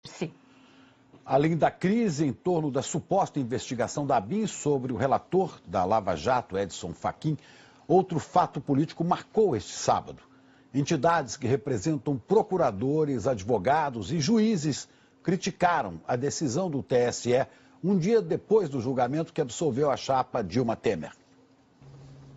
Sim. Além da crise em torno da suposta investigação da ABIN sobre o relator da Lava Jato, Edson Fachin, outro fato político marcou este sábado. Entidades que representam procuradores, advogados e juízes criticaram a decisão do TSE um dia depois do julgamento que absolveu a chapa Dilma Temer.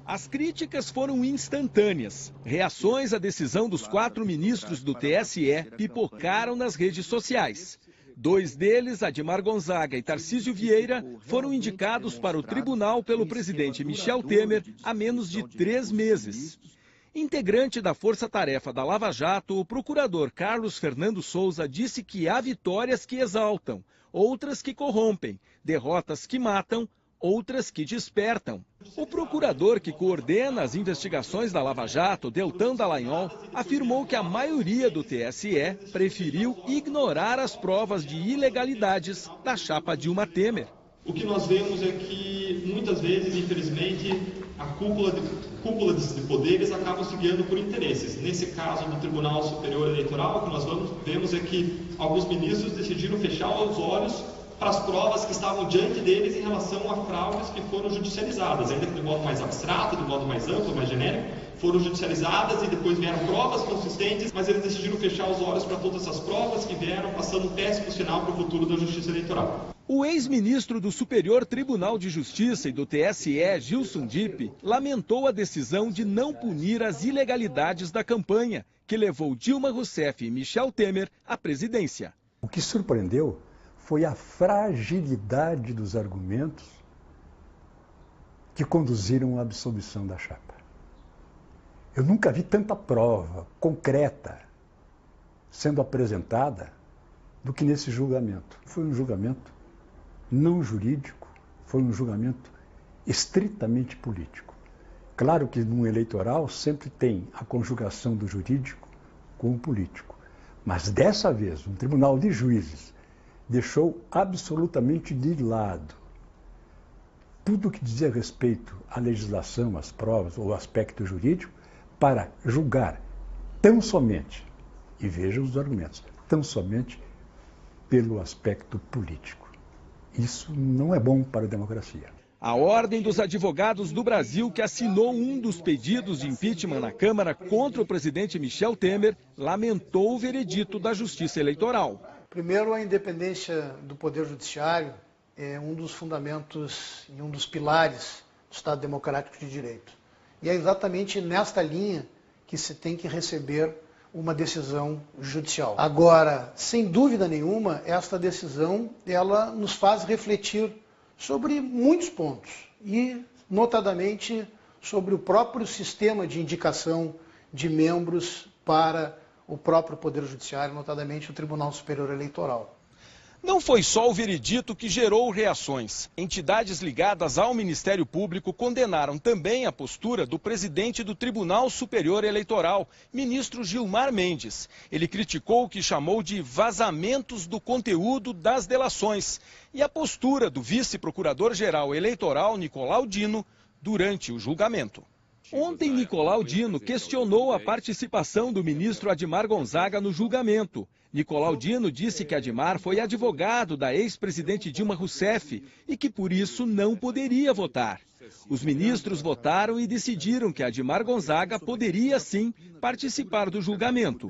As críticas foram instantâneas. Reações à decisão dos 4 ministros do TSE pipocaram nas redes sociais. 2 deles, Admar Gonzaga e Tarcísio Vieira, foram indicados para o tribunal pelo presidente Michel Temer há menos de 3 meses. Integrante da força-tarefa da Lava Jato, o procurador Carlos Fernando Souza disse que há vitórias que exaltam, outras que corrompem, derrotas que matam, outras que despertam. O procurador que coordena as investigações da Lava Jato, Deltan Dallagnol, afirmou que a maioria do TSE preferiu ignorar as provas de ilegalidades da chapa Dilma Temer. O que nós vemos é que, muitas vezes, infelizmente, a cúpula de poderes acaba se guiando por interesses. Nesse caso do Tribunal Superior Eleitoral, o que nós vemos é que alguns ministros decidiram fechar os olhos para as provas que estavam diante deles em relação a fraudes que foram judicializadas, ainda que de modo mais abstrato, de modo mais amplo, mais genérico, foram judicializadas e depois vieram provas consistentes, mas eles decidiram fechar os olhos para todas essas provas que vieram, passando um péssimo sinal para o futuro da Justiça Eleitoral. O ex-ministro do Superior Tribunal de Justiça e do TSE, Gilson Dipp, lamentou a decisão de não punir as ilegalidades da campanha, que levou Dilma Rousseff e Michel Temer à presidência. O que surpreendeu foi a fragilidade dos argumentos que conduziram à absolvição da chapa. Eu nunca vi tanta prova concreta sendo apresentada do que nesse julgamento. Foi um julgamento não jurídico, foi um julgamento estritamente político. Claro que no eleitoral sempre tem a conjugação do jurídico com o político, mas dessa vez um tribunal de juízes deixou absolutamente de lado tudo que dizia respeito à legislação, às provas ou ao aspecto jurídico para julgar tão somente, e vejam os argumentos, tão somente pelo aspecto político. Isso não é bom para a democracia. A Ordem dos Advogados do Brasil, que assinou um dos pedidos de impeachment na Câmara contra o presidente Michel Temer, lamentou o veredito da Justiça Eleitoral. Primeiro, a independência do Poder Judiciário é um dos fundamentos e um dos pilares do Estado Democrático de Direito. E é exatamente nesta linha que se tem que receber uma decisão judicial. Agora, sem dúvida nenhuma, esta decisão ela nos faz refletir sobre muitos pontos e, notadamente, sobre o próprio sistema de indicação de membros para o próprio Poder Judiciário, notadamente o Tribunal Superior Eleitoral. Não foi só o veredito que gerou reações. Entidades ligadas ao Ministério Público condenaram também a postura do presidente do Tribunal Superior Eleitoral, ministro Gilmar Mendes. Ele criticou o que chamou de vazamentos do conteúdo das delações e a postura do vice-procurador-geral eleitoral, Nicolau Dino, durante o julgamento. Ontem, Nicolau Dino questionou a participação do ministro Admar Gonzaga no julgamento. Nicolau Dino disse que Admar foi advogado da ex-presidente Dilma Rousseff e que, por isso, não poderia votar. Os ministros votaram e decidiram que Admar Gonzaga poderia, sim, participar do julgamento.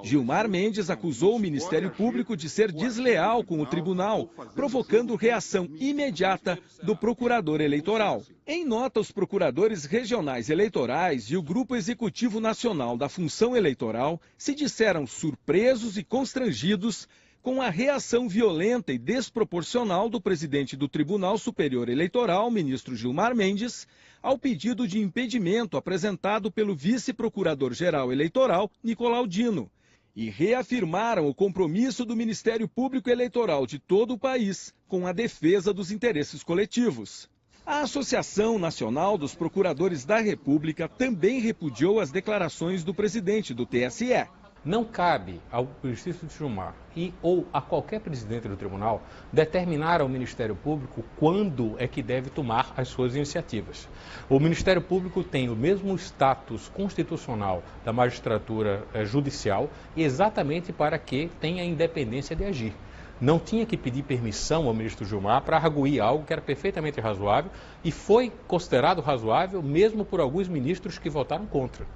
Gilmar Mendes acusou o Ministério Público de ser desleal com o tribunal, provocando reação imediata do procurador eleitoral. Em nota, os procuradores regionais eleitorais e o Grupo Executivo Nacional da Função Eleitoral se disseram surpresos e constrangidos com a reação violenta e desproporcional do presidente do Tribunal Superior Eleitoral, ministro Gilmar Mendes, ao pedido de impedimento apresentado pelo vice-procurador-geral eleitoral, Nicolau Dino, e reafirmaram o compromisso do Ministério Público Eleitoral de todo o país com a defesa dos interesses coletivos. A Associação Nacional dos Procuradores da República também repudiou as declarações do presidente do TSE. Não cabe ao ministro Gilmar ou a qualquer presidente do tribunal determinar ao Ministério Público quando é que deve tomar as suas iniciativas. O Ministério Público tem o mesmo status constitucional da magistratura judicial exatamente para que tenha a independência de agir. Não tinha que pedir permissão ao ministro Gilmar para arguir algo que era perfeitamente razoável e foi considerado razoável mesmo por alguns ministros que votaram contra.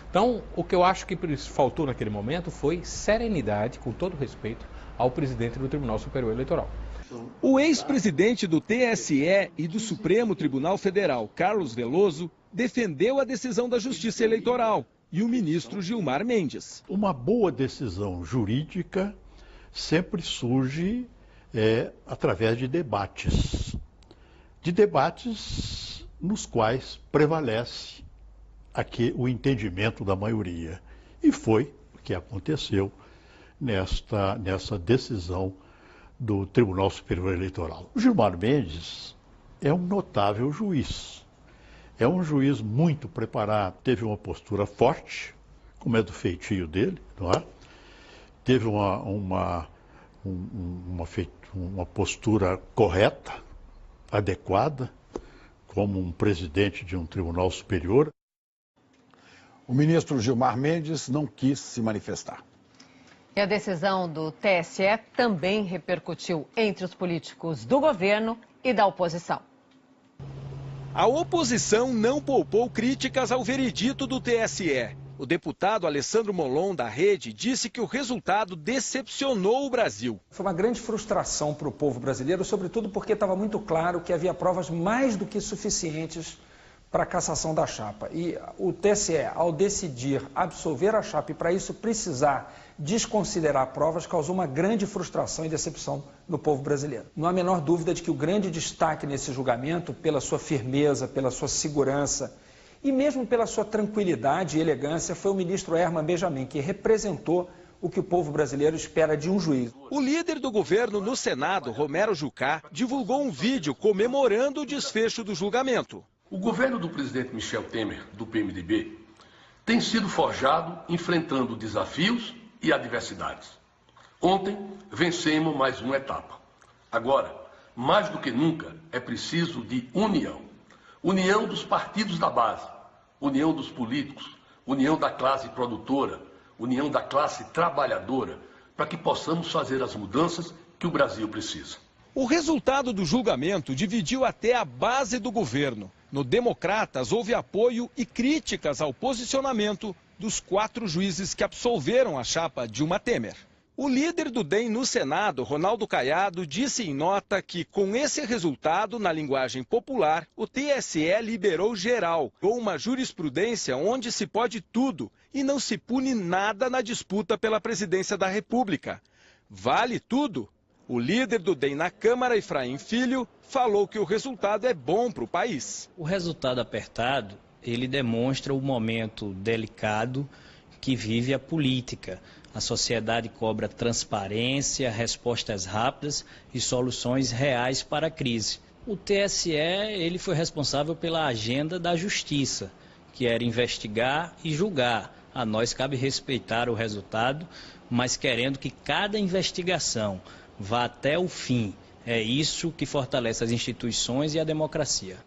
Então, o que eu acho que faltou naquele momento foi serenidade, com todo respeito, ao presidente do Tribunal Superior Eleitoral. O ex-presidente do TSE e do Supremo Tribunal Federal, Carlos Veloso, defendeu a decisão da Justiça Eleitoral e o ministro Gilmar Mendes. Uma boa decisão jurídica sempre surge através de debates nos quais prevalece aqui o entendimento da maioria. E foi o que aconteceu nessa decisão do Tribunal Superior Eleitoral. O Gilmar Mendes é um notável juiz. É um juiz muito preparado, teve uma postura forte, como é do feitio dele, não é? Teve uma postura correta, adequada, como um presidente de um tribunal superior. O ministro Gilmar Mendes não quis se manifestar. E a decisão do TSE também repercutiu entre os políticos do governo e da oposição. A oposição não poupou críticas ao veredito do TSE. O deputado Alessandro Molon, da Rede, disse que o resultado decepcionou o Brasil. Foi uma grande frustração para o povo brasileiro, sobretudo porque estava muito claro que havia provas mais do que suficientes para a cassação da chapa. E o TSE, ao decidir absolver a chapa e para isso precisar desconsiderar provas, causou uma grande frustração e decepção no povo brasileiro. Não há a menor dúvida de que o grande destaque nesse julgamento, pela sua firmeza, pela sua segurança e mesmo pela sua tranquilidade e elegância, foi o ministro Herman Benjamin, que representou o que o povo brasileiro espera de um juiz. O líder do governo no Senado, Romero Jucá, divulgou um vídeo comemorando o desfecho do julgamento. O governo do presidente Michel Temer, do PMDB, tem sido forjado enfrentando desafios e adversidades. Ontem, vencemos mais uma etapa. Agora, mais do que nunca, é preciso de união. União dos partidos da base, união dos políticos, união da classe produtora, união da classe trabalhadora, para que possamos fazer as mudanças que o Brasil precisa. O resultado do julgamento dividiu até a base do governo. No Democratas, houve apoio e críticas ao posicionamento dos 4 juízes que absolveram a chapa Dilma Temer. O líder do DEM no Senado, Ronaldo Caiado, disse em nota que, com esse resultado, na linguagem popular, o TSE liberou geral, ou uma jurisprudência onde se pode tudo e não se pune nada na disputa pela presidência da República. Vale tudo? O líder do DEM na Câmara, Efraim Filho, falou que o resultado é bom para o país. O resultado apertado, ele demonstra o momento delicado que vive a política. A sociedade cobra transparência, respostas rápidas e soluções reais para a crise. O TSE, ele foi responsável pela agenda da justiça, que era investigar e julgar. A nós cabe respeitar o resultado, mas querendo que cada investigação vá até o fim. É isso que fortalece as instituições e a democracia.